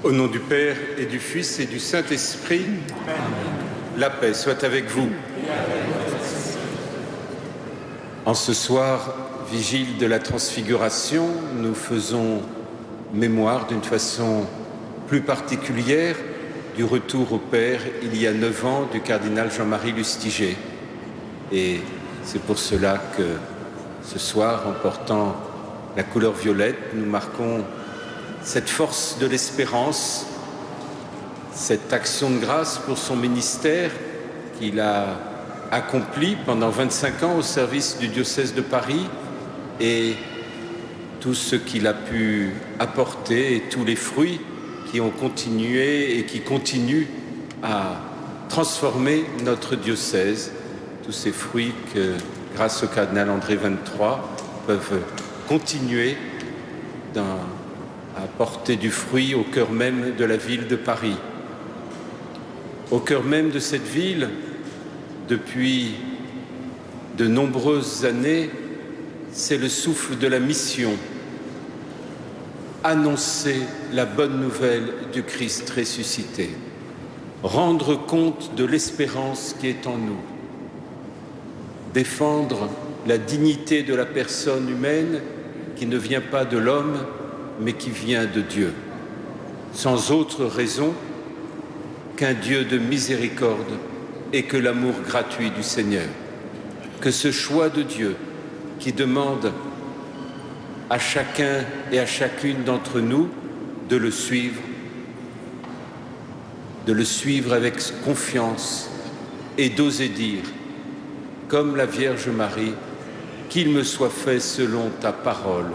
Au nom du Père et du Fils et du Saint-Esprit, la paix soit avec vous. En ce soir, vigile de la Transfiguration, nous faisons mémoire d'une façon plus particulière du retour au Père il y a 9 ans du cardinal Jean-Marie Lustiger. Et c'est pour cela que ce soir, en portant la couleur violette, nous marquons cette force de l'espérance, cette action de grâce pour son ministère qu'il a accompli pendant 25 ans au service du diocèse de Paris et tout ce qu'il a pu apporter et tous les fruits qui ont continué et qui continuent à transformer notre diocèse, tous ces fruits que, grâce au cardinal André XXIII, peuvent continuer à porter du fruit au cœur même de la ville de Paris. Au cœur même de cette ville, depuis de nombreuses années, c'est le souffle de la mission. Annoncer la bonne nouvelle du Christ ressuscité. Rendre compte de l'espérance qui est en nous. Défendre la dignité de la personne humaine qui ne vient pas de l'homme, mais qui vient de Dieu. Sans autre raison qu'un Dieu de miséricorde et que l'amour gratuit du Seigneur. Que ce choix de Dieu qui demande à chacun et à chacune d'entre nous de le suivre avec confiance et d'oser dire, comme la Vierge Marie, qu'il me soit fait selon ta parole.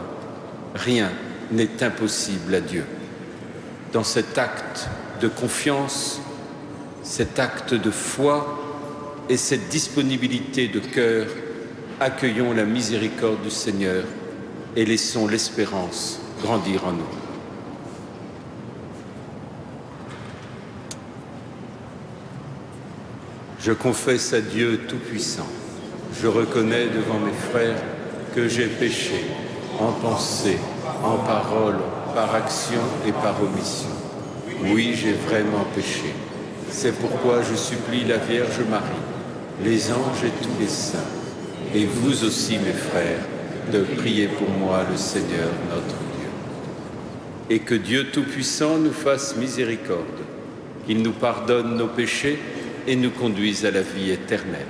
Rien n'est impossible à Dieu. Dans cet acte de confiance, cet acte de foi et cette disponibilité de cœur, accueillons la miséricorde du Seigneur et laissons l'espérance grandir en nous. Je confesse à Dieu Tout-Puissant. Je reconnais devant mes frères que j'ai péché en pensée, en parole, par action et par omission. Oui, j'ai vraiment péché. C'est pourquoi je supplie la Vierge Marie, les anges et tous les saints, et vous aussi, mes frères, de prier pour moi, le Seigneur, notre Dieu. Et que Dieu Tout-Puissant nous fasse miséricorde, qu'il nous pardonne nos péchés et nous conduise à la vie éternelle.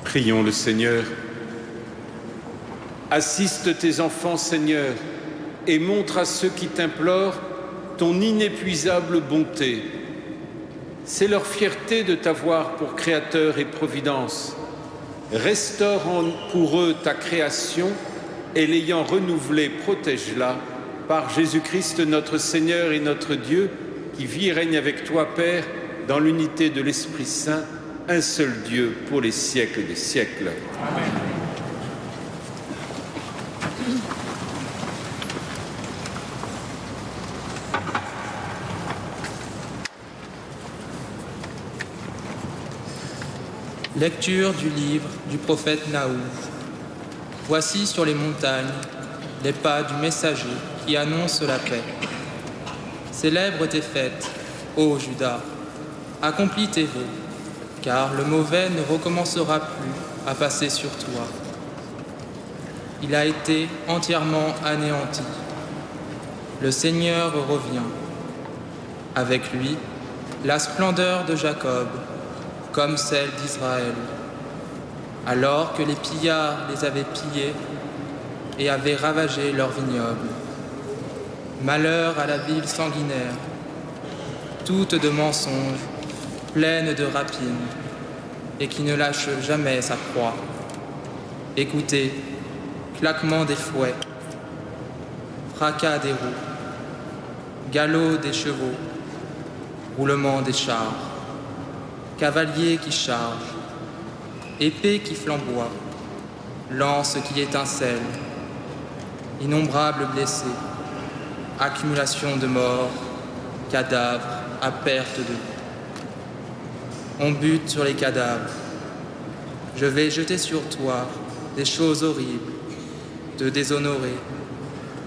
Prions le Seigneur. Assiste tes enfants, Seigneur, et montre à ceux qui t'implorent ton inépuisable bonté. C'est leur fierté de t'avoir pour Créateur et Providence. Restaure pour eux ta création et l'ayant renouvelée, protège-la par Jésus-Christ notre Seigneur et notre Dieu, qui vit et règne avec toi, Père, dans l'unité de l'Esprit Saint, un seul Dieu pour les siècles des siècles. Amen. Lecture du livre du prophète Naoum. Voici sur les montagnes les pas du messager qui annonce la paix. Célèbre tes fêtes, ô Juda, accomplis tes vœux, car le mauvais ne recommencera plus à passer sur toi. Il a été entièrement anéanti, le Seigneur revient. Avec lui, la splendeur de Jacob, comme celle d'Israël. Alors que les pillards les avaient pillés et avaient ravagé leurs vignobles. Malheur à la ville sanguinaire, toute de mensonges, pleine de rapines, et qui ne lâche jamais sa proie. Écoutez, claquement des fouets, fracas des roues, galop des chevaux, roulement des chars, cavalier qui charge, épée qui flamboie, lance qui étincelle, innombrables blessés, accumulation de morts, cadavres à perte de vue. On bute sur les cadavres. Je vais jeter sur toi des choses horribles, te déshonorer,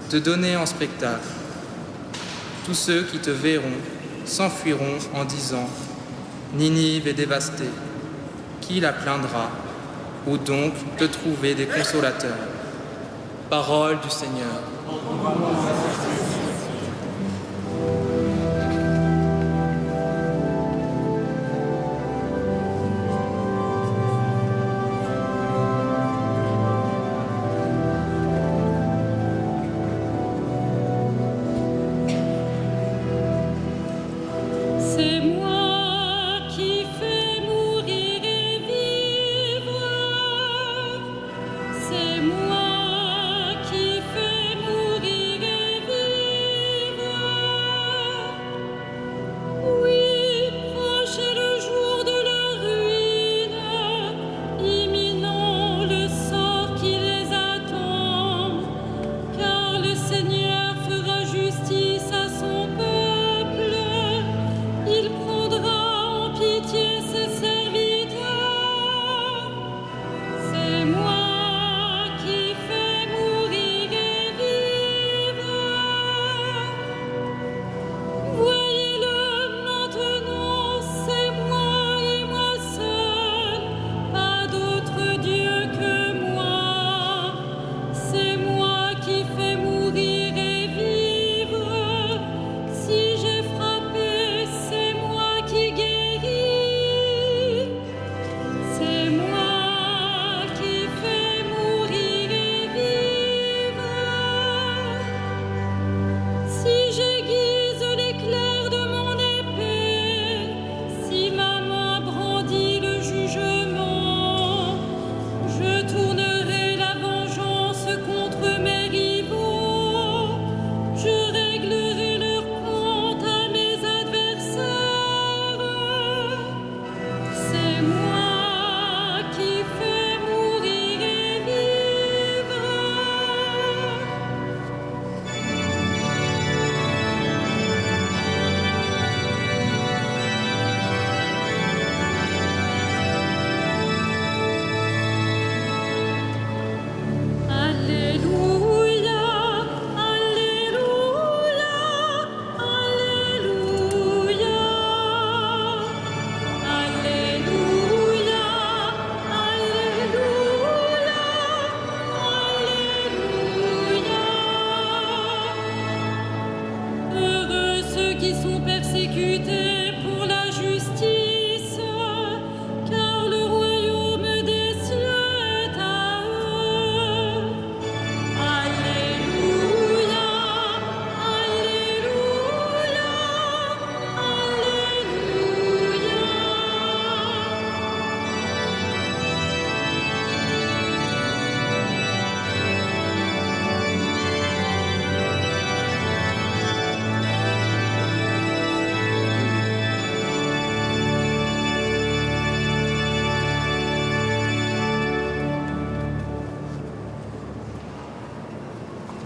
te donner en spectacle. Tous ceux qui te verront s'enfuiront en disant « Ninive est dévastée, qui la plaindra? Où donc te trouver des consolateurs ?» Parole du Seigneur.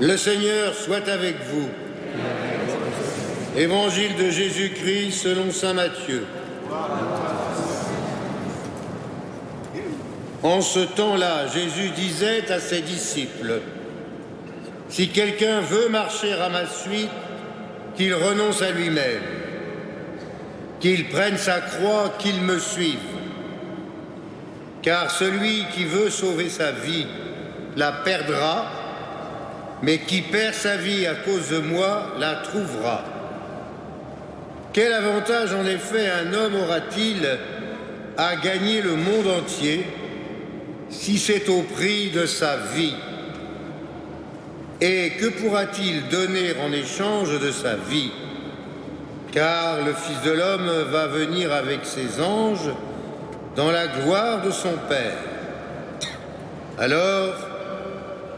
Le Seigneur soit avec vous. Évangile de Jésus-Christ selon saint Matthieu. En ce temps-là, Jésus disait à ses disciples, « Si quelqu'un veut marcher à ma suite, qu'il renonce à lui-même, qu'il prenne sa croix, qu'il me suive. Car celui qui veut sauver sa vie la perdra, mais qui perd sa vie à cause de moi la trouvera. Quel avantage en effet un homme aura-t-il à gagner le monde entier si c'est au prix de sa vie? Et que pourra-t-il donner en échange de sa vie? Car le Fils de l'homme va venir avec ses anges dans la gloire de son Père. Alors,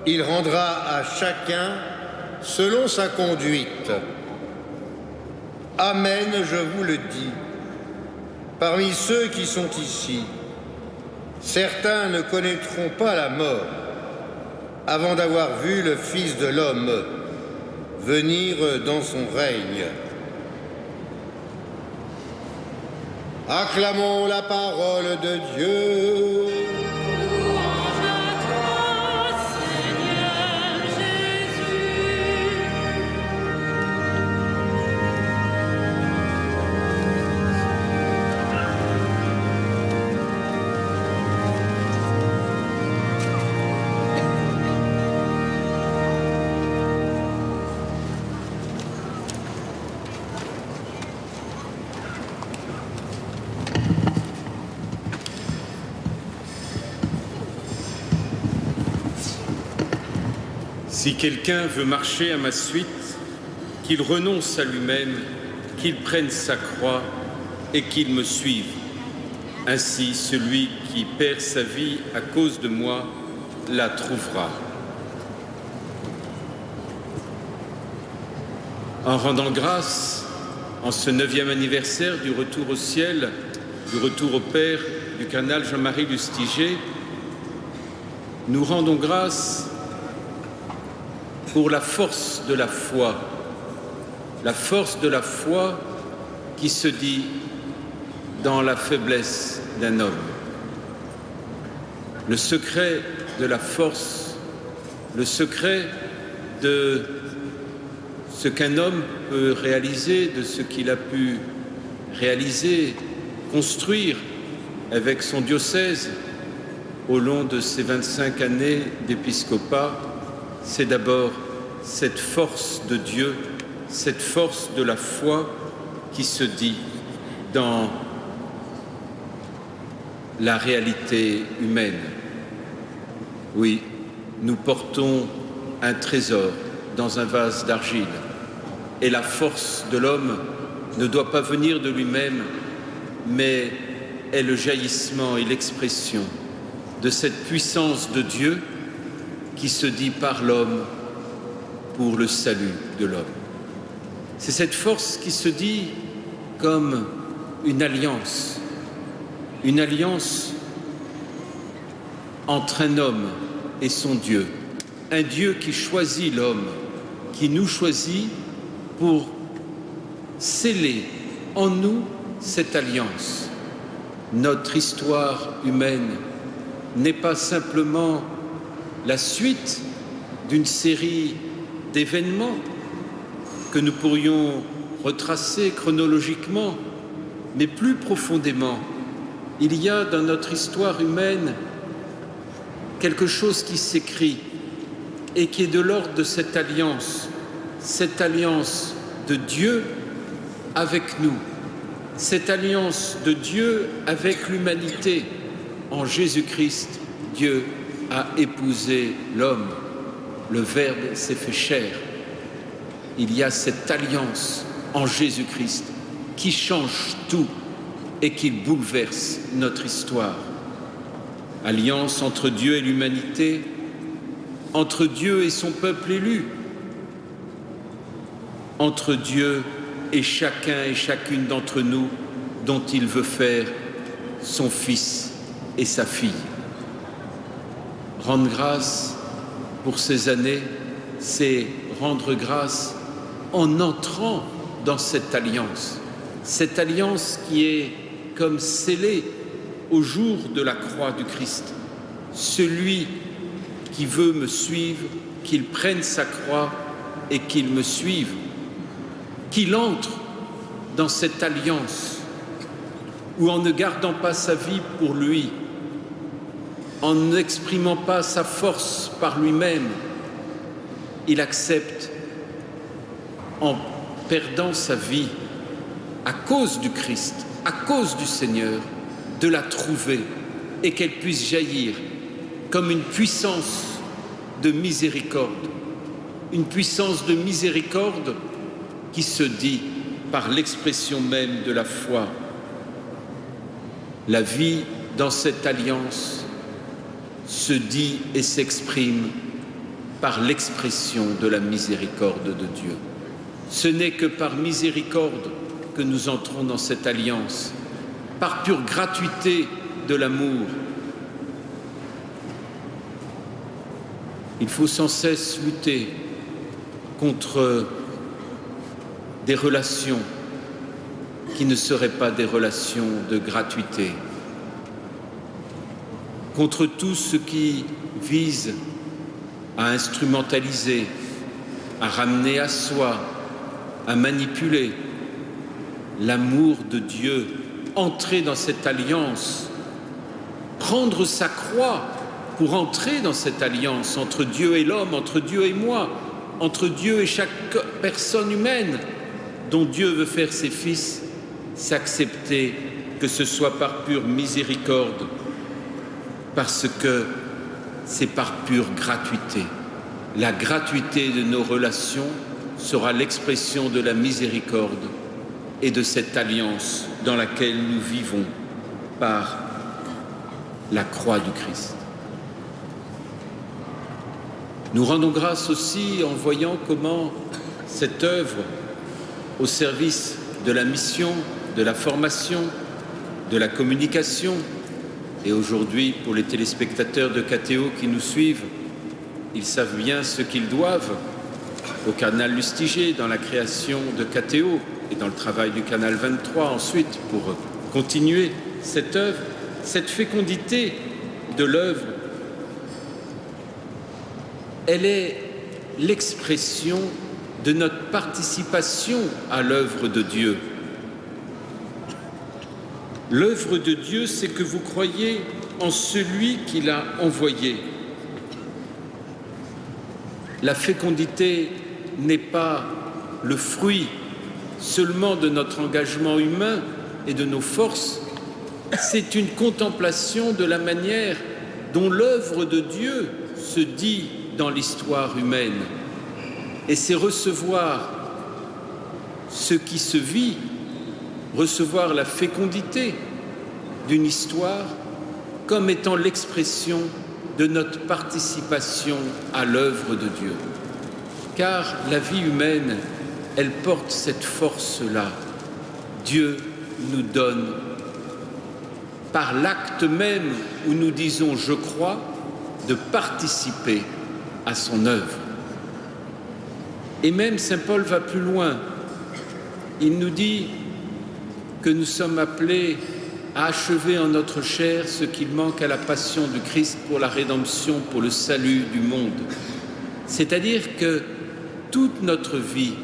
il rendra à chacun selon sa conduite. Amen, je vous le dis. Parmi ceux qui sont ici, certains ne connaîtront pas la mort avant d'avoir vu le Fils de l'homme venir dans son règne. Acclamons la parole de Dieu. Louange à toi, Seigneur Jésus. Si quelqu'un veut marcher à ma suite, qu'il renonce à lui-même, qu'il prenne sa croix et qu'il me suive. Ainsi, celui qui perd sa vie à cause de moi la trouvera. En rendant grâce, en ce 9e anniversaire du retour au ciel, du retour au Père du cardinal Jean-Marie Lustiger, nous rendons grâce pour la force de la foi qui se dit dans la faiblesse d'un homme. Le secret de la force, le secret de ce qu'un homme peut réaliser, de ce qu'il a pu réaliser, construire avec son diocèse au long de ses 25 années d'épiscopat, c'est d'abord cette force de Dieu, cette force de la foi qui se dit dans la réalité humaine. Oui, nous portons un trésor dans un vase d'argile et la force de l'homme ne doit pas venir de lui-même, mais est le jaillissement et l'expression de cette puissance de Dieu qui se dit par l'homme pour le salut de l'homme. C'est cette force qui se dit comme une alliance entre un homme et son Dieu, un Dieu qui choisit l'homme, qui nous choisit pour sceller en nous cette alliance. Notre histoire humaine n'est pas simplement la suite d'une série d'événements que nous pourrions retracer chronologiquement, mais plus profondément, il y a dans notre histoire humaine quelque chose qui s'écrit et qui est de l'ordre de cette alliance de Dieu avec nous, cette alliance de Dieu avec l'humanité. En Jésus-Christ, Dieu a épousé l'homme, le Verbe s'est fait chair. Il y a cette alliance en Jésus-Christ qui change tout et qui bouleverse notre histoire. Alliance entre Dieu et l'humanité, entre Dieu et son peuple élu, entre Dieu et chacun et chacune d'entre nous dont il veut faire son fils et sa fille. Rendre grâce pour ces années, c'est rendre grâce en entrant dans cette alliance qui est comme scellée au jour de la croix du Christ. Celui qui veut me suivre, qu'il prenne sa croix et qu'il me suive, qu'il entre dans cette alliance où en ne gardant pas sa vie pour lui, en n'exprimant pas sa force par lui-même, il accepte, en perdant sa vie, à cause du Christ, à cause du Seigneur, de la trouver et qu'elle puisse jaillir comme une puissance de miséricorde. Une puissance de miséricorde qui se dit par l'expression même de la foi. La vie dans cette alliance se dit et s'exprime par l'expression de la miséricorde de Dieu. Ce n'est que par miséricorde que nous entrons dans cette alliance, par pure gratuité de l'amour. Il faut sans cesse lutter contre des relations qui ne seraient pas des relations de gratuité, contre tout ce qui vise à instrumentaliser, à ramener à soi, à manipuler l'amour de Dieu, entrer dans cette alliance, prendre sa croix pour entrer dans cette alliance entre Dieu et l'homme, entre Dieu et moi, entre Dieu et chaque personne humaine dont Dieu veut faire ses fils, s'accepter, que ce soit par pure miséricorde, parce que c'est par pure gratuité. La gratuité de nos relations sera l'expression de la miséricorde et de cette alliance dans laquelle nous vivons par la croix du Christ. Nous rendons grâce aussi en voyant comment cette œuvre au service de la mission, de la formation, de la communication, et aujourd'hui pour les téléspectateurs de KTO qui nous suivent, ils savent bien ce qu'ils doivent au canal Lustiger dans la création de KTO et dans le travail du canal 23 ensuite pour continuer cette œuvre, cette fécondité de l'œuvre. Elle est l'expression de notre participation à l'œuvre de Dieu. L'œuvre de Dieu, c'est que vous croyez en celui qui l'a envoyé. La fécondité n'est pas le fruit seulement de notre engagement humain et de nos forces, c'est une contemplation de la manière dont l'œuvre de Dieu se dit dans l'histoire humaine. Et c'est recevoir ce qui se vit, recevoir la fécondité d'une histoire comme étant l'expression de notre participation à l'œuvre de Dieu. Car la vie humaine, elle porte cette force-là. Dieu nous donne, par l'acte même où nous disons « je crois », de participer à son œuvre. Et même Saint Paul va plus loin. Il nous dit que nous sommes appelés à achever en notre chair ce qu'il manque à la passion du Christ pour la rédemption, pour le salut du monde. C'est-à-dire que toute notre vie,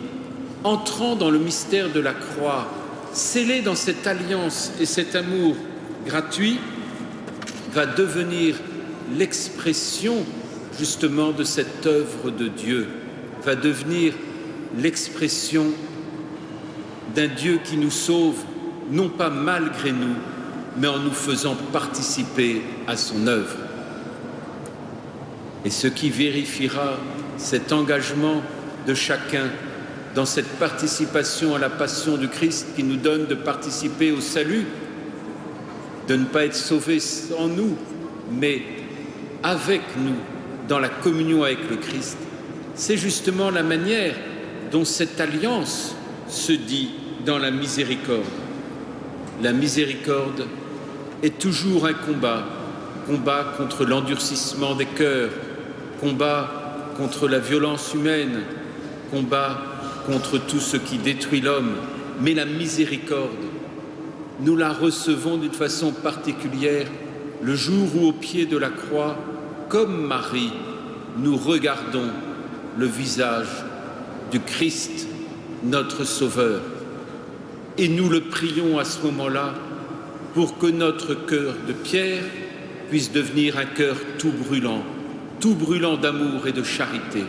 entrant dans le mystère de la croix, scellée dans cette alliance et cet amour gratuit, va devenir l'expression justement de cette œuvre de Dieu, va devenir l'expression d'un Dieu qui nous sauve, non pas malgré nous, mais en nous faisant participer à son œuvre. Et ce qui vérifiera cet engagement de chacun dans cette participation à la passion du Christ qui nous donne de participer au salut, de ne pas être sauvés sans nous, mais avec nous, dans la communion avec le Christ, c'est justement la manière dont cette alliance se dit dans la miséricorde. La miséricorde est toujours un combat, combat contre l'endurcissement des cœurs, combat contre la violence humaine, combat contre tout ce qui détruit l'homme. Mais la miséricorde, nous la recevons d'une façon particulière le jour où, au pied de la croix, comme Marie, nous regardons le visage du Christ, notre Sauveur. Et nous le prions à ce moment-là pour que notre cœur de pierre puisse devenir un cœur tout brûlant d'amour et de charité.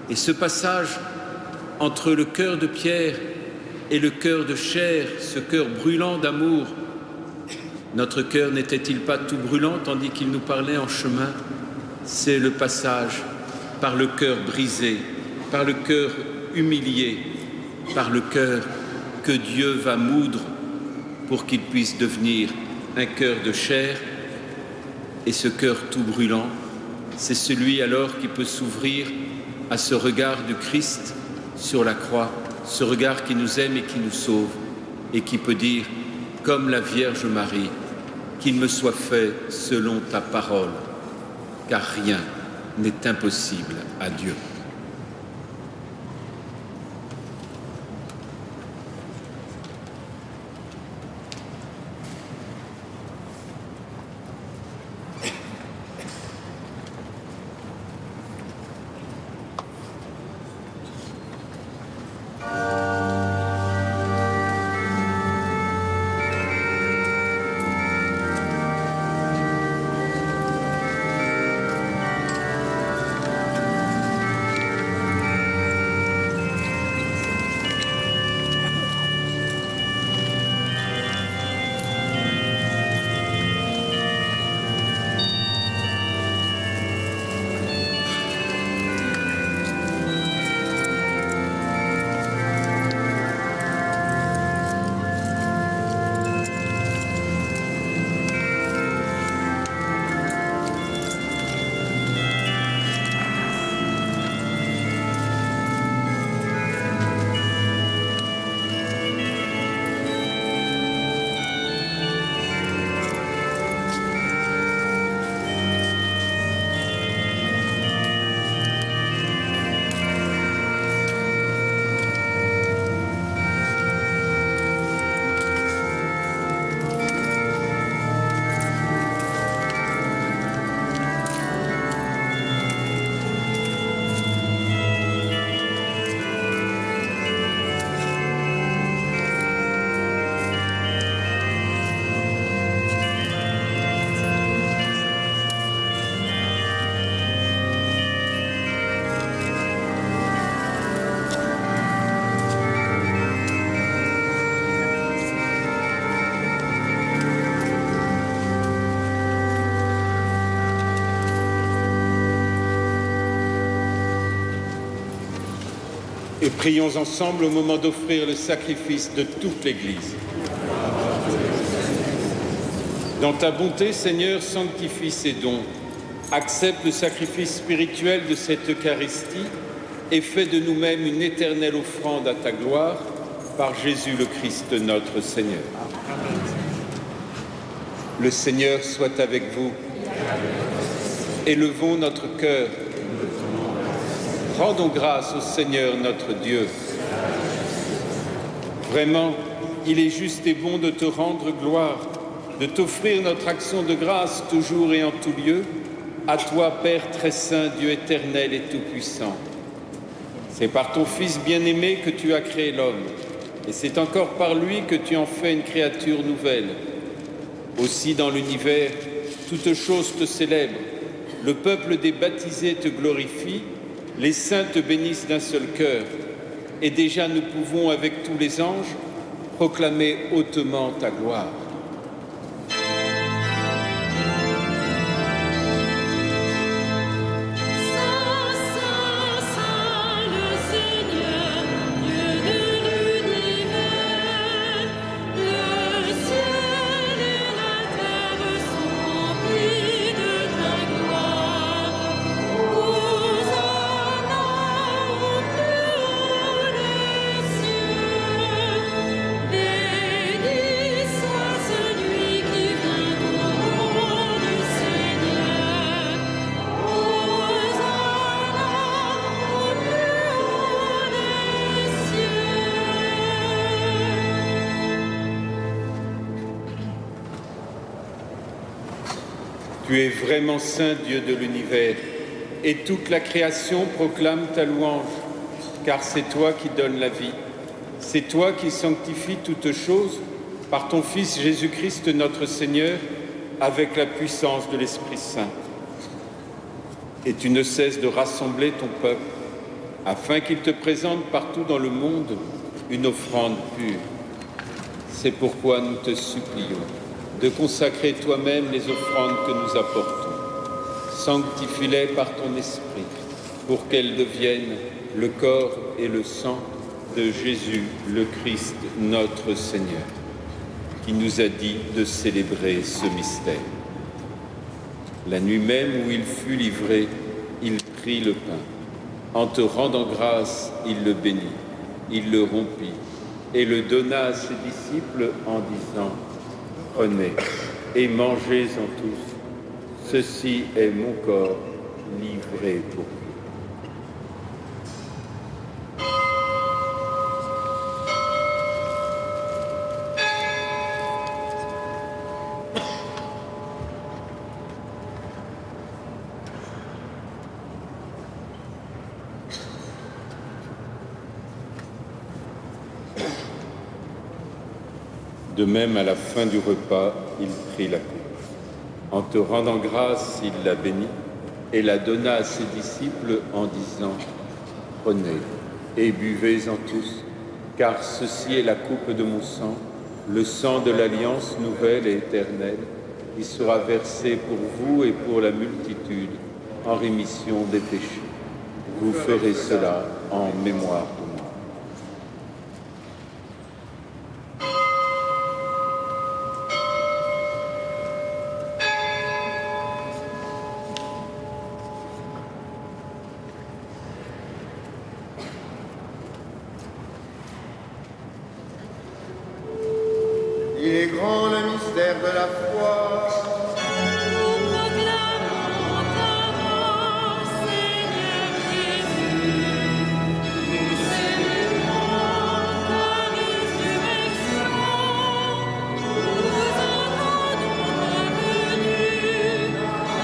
Et ce passage entre le cœur de pierre et le cœur de chair, ce cœur brûlant d'amour, notre cœur n'était-il pas tout brûlant tandis qu'il nous parlait en chemin? C'est le passage par le cœur brisé, par le cœur humilié, par le cœur que Dieu va moudre pour qu'il puisse devenir un cœur de chair. Et ce cœur tout brûlant, c'est celui alors qui peut s'ouvrir à ce regard du Christ sur la croix, ce regard qui nous aime et qui nous sauve, et qui peut dire, comme la Vierge Marie, qu'il me soit fait selon ta parole, car rien n'est impossible à Dieu. Et prions ensemble au moment d'offrir le sacrifice de toute l'Église. Dans ta bonté, Seigneur, sanctifie ces dons. Accepte le sacrifice spirituel de cette Eucharistie et fais de nous-mêmes une éternelle offrande à ta gloire, par Jésus le Christ notre Seigneur. Le Seigneur soit avec vous. Élevons notre cœur. Rendons grâce au Seigneur notre Dieu. Vraiment, il est juste et bon de te rendre gloire, de t'offrir notre action de grâce toujours et en tout lieu, à toi, Père très saint, Dieu éternel et tout-puissant. C'est par ton Fils bien-aimé que tu as créé l'homme, et c'est encore par lui que tu en fais une créature nouvelle. Aussi dans l'univers, toutes choses te célèbrent, le peuple des baptisés te glorifie, les saints te bénissent d'un seul cœur, et déjà nous pouvons, avec tous les anges, proclamer hautement ta gloire. Tu es vraiment saint, Dieu de l'univers, et toute la création proclame ta louange, car c'est toi qui donnes la vie. C'est toi qui sanctifies toutes choses par ton Fils Jésus-Christ notre Seigneur, avec la puissance de l'Esprit Saint. Et tu ne cesses de rassembler ton peuple afin qu'il te présente partout dans le monde une offrande pure. C'est pourquoi nous te supplions de consacrer toi-même les offrandes que nous apportons. Sanctifie-les par ton esprit, pour qu'elles deviennent le corps et le sang de Jésus, le Christ, notre Seigneur, qui nous a dit de célébrer ce mystère. La nuit même où il fut livré, il prit le pain. En te rendant grâce, il le bénit, il le rompit et le donna à ses disciples en disant « Prenez et mangez-en tous, ceci est mon corps livré pour vous. » De même, à la fin du repas, il prit la coupe. En te rendant grâce, il la bénit et la donna à ses disciples en disant « Prenez et buvez-en tous, car ceci est la coupe de mon sang, le sang de l'alliance nouvelle et éternelle, qui sera versé pour vous et pour la multitude en rémission des péchés. Vous ferez cela en mémoire de moi. » Il est grand le mystère de la foi. Nous proclamons ta mort, Seigneur Jésus. Nous célébrons ta résurrection. Nous attendons ta venue dans la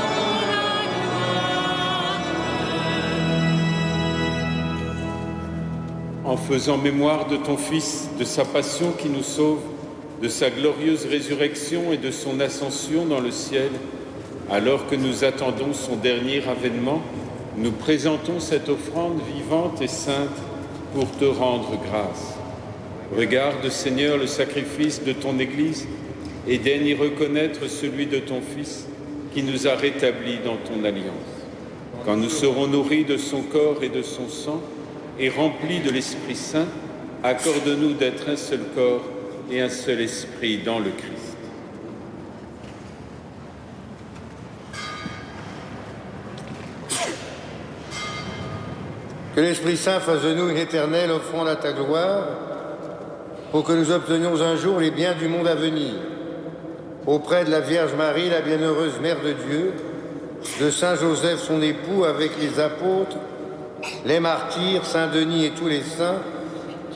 gloire. En faisant mémoire de ton Fils, de sa passion qui nous sauve, de sa glorieuse résurrection et de son ascension dans le ciel, alors que nous attendons son dernier avènement, nous présentons cette offrande vivante et sainte pour te rendre grâce. Regarde, Seigneur, le sacrifice de ton Église et daigne y reconnaître celui de ton Fils qui nous a rétablis dans ton alliance. Quand nous serons nourris de son corps et de son sang et remplis de l'Esprit Saint, accorde-nous d'être un seul corps et un seul esprit dans le Christ. Que l'Esprit Saint fasse de nous une éternelle offrande à ta gloire, pour que nous obtenions un jour les biens du monde à venir. Auprès de la Vierge Marie, la bienheureuse Mère de Dieu, de Saint Joseph, son époux, avec les apôtres, les martyrs, Saint Denis et tous les saints,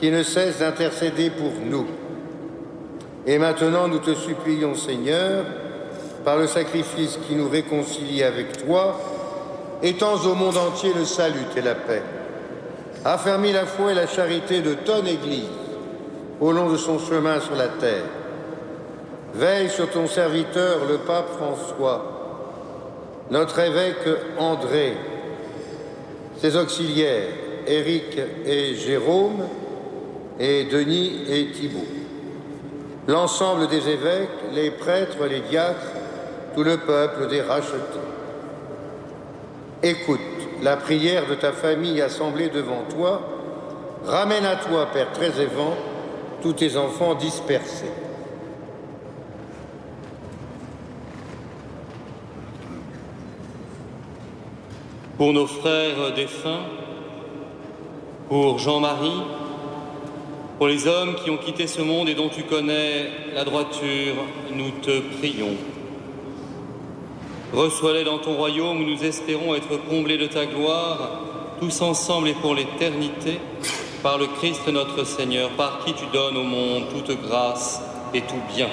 qui ne cessent d'intercéder pour nous. Et maintenant, nous te supplions, Seigneur, par le sacrifice qui nous réconcilie avec toi, étends au monde entier le salut et la paix. Affermis la foi et la charité de ton Église au long de son chemin sur la terre. Veille sur ton serviteur, le pape François, notre évêque André, ses auxiliaires, Éric et Jérôme, et Denis et Thibault. L'ensemble des évêques, les prêtres, les diacres, tout le peuple des rachetés. Écoute la prière de ta famille assemblée devant toi. Ramène à toi, Père très aimant, tous tes enfants dispersés. Pour nos frères défunts, pour Jean-Marie, pour les hommes qui ont quitté ce monde et dont tu connais la droiture, nous te prions. Reçois-les dans ton royaume où nous espérons être comblés de ta gloire, tous ensemble et pour l'éternité, par le Christ notre Seigneur, par qui tu donnes au monde toute grâce et tout bien.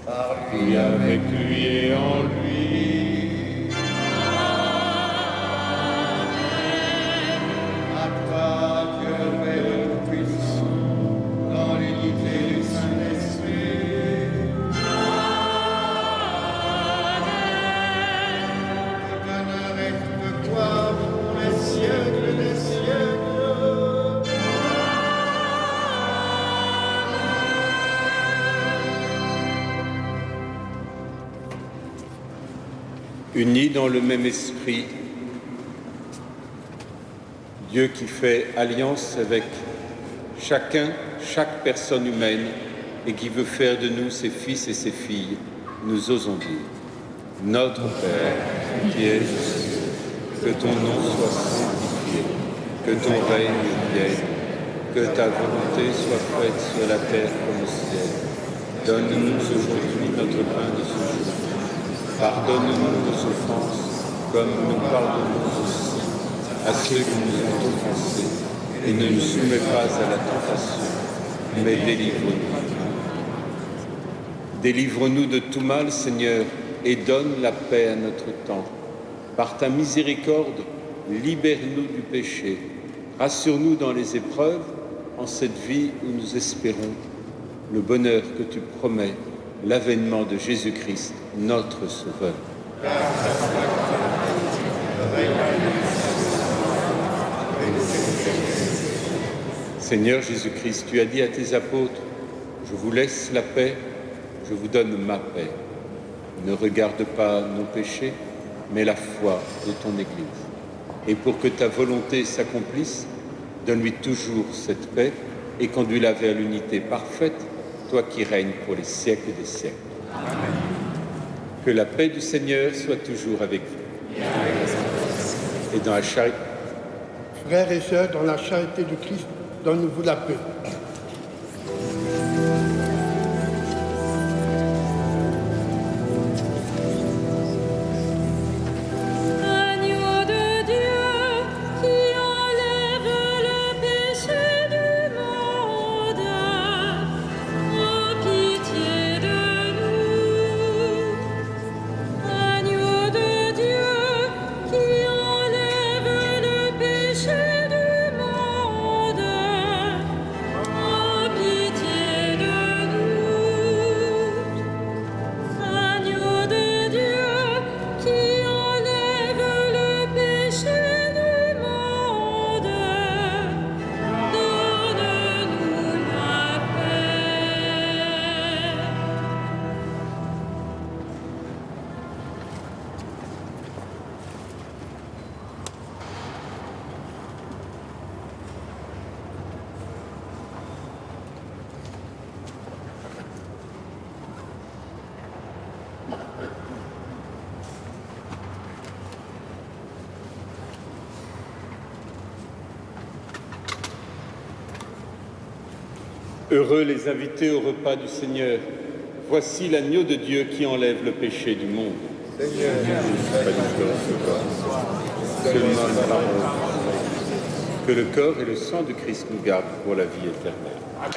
Par Et avec lui et en lui, à toi, Dieu Père puissant, dans l'unité du Saint-Esprit. Unis dans le même esprit, Dieu qui fait alliance avec chacun, chaque personne humaine, et qui veut faire de nous ses fils et ses filles, nous osons dire: Notre Père, qui es aux cieux, que ton nom soit sanctifié, que ton règne vienne, que ta volonté soit faite sur la terre comme au ciel. Donne-nous aujourd'hui notre pain de ce jour. Pardonne-nous nos offenses, comme nous pardonnons aussi à ceux qui nous ont offensés. Et ne nous soumets pas à la tentation, mais délivre-nous. Délivre-nous de tout mal, Seigneur, et donne la paix à notre temps. Par ta miséricorde, libère-nous du péché. Rassure-nous dans les épreuves, en cette vie où nous espérons le bonheur que tu promets, l'avènement de Jésus-Christ, notre Sauveur. Seigneur Jésus-Christ, tu as dit à tes apôtres: je vous laisse la paix, je vous donne ma paix. Ne regarde pas nos péchés, mais la foi de ton Église. Et pour que ta volonté s'accomplisse, donne-lui toujours cette paix et conduis-la vers l'unité parfaite, toi qui règnes pour les siècles des siècles. Amen. Que la paix du Seigneur soit toujours avec vous. Et dans la charité. Frères et sœurs, dans la charité du Christ, donne-vous la paix. Heureux les invités au repas du Seigneur. Voici l'agneau de Dieu qui enlève le péché du monde. Seigneur, seulement la parole. Que le corps et le sang de Christ nous gardent pour la vie éternelle. Amen.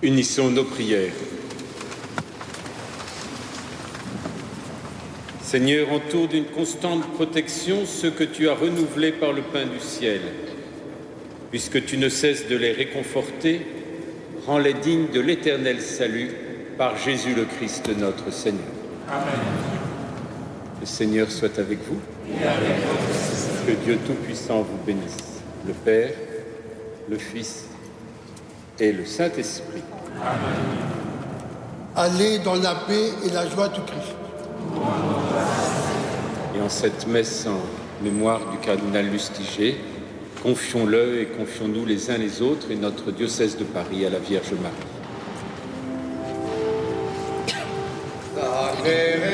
Unissons nos prières. Seigneur, entoure d'une constante protection ceux que tu as renouvelés par le pain du ciel. Puisque tu ne cesses de les réconforter, rends-les dignes de l'éternel salut par Jésus le Christ notre Seigneur. Amen. Le Seigneur soit avec vous. Et avec vous. Que Dieu Tout-Puissant vous bénisse, le Père, le Fils et le Saint-Esprit. Amen. Allez dans la paix et la joie du Christ. Et en cette messe en mémoire du cardinal Lustiger, confions-le et confions-nous les uns les autres et notre diocèse de Paris à la Vierge Marie. Sacré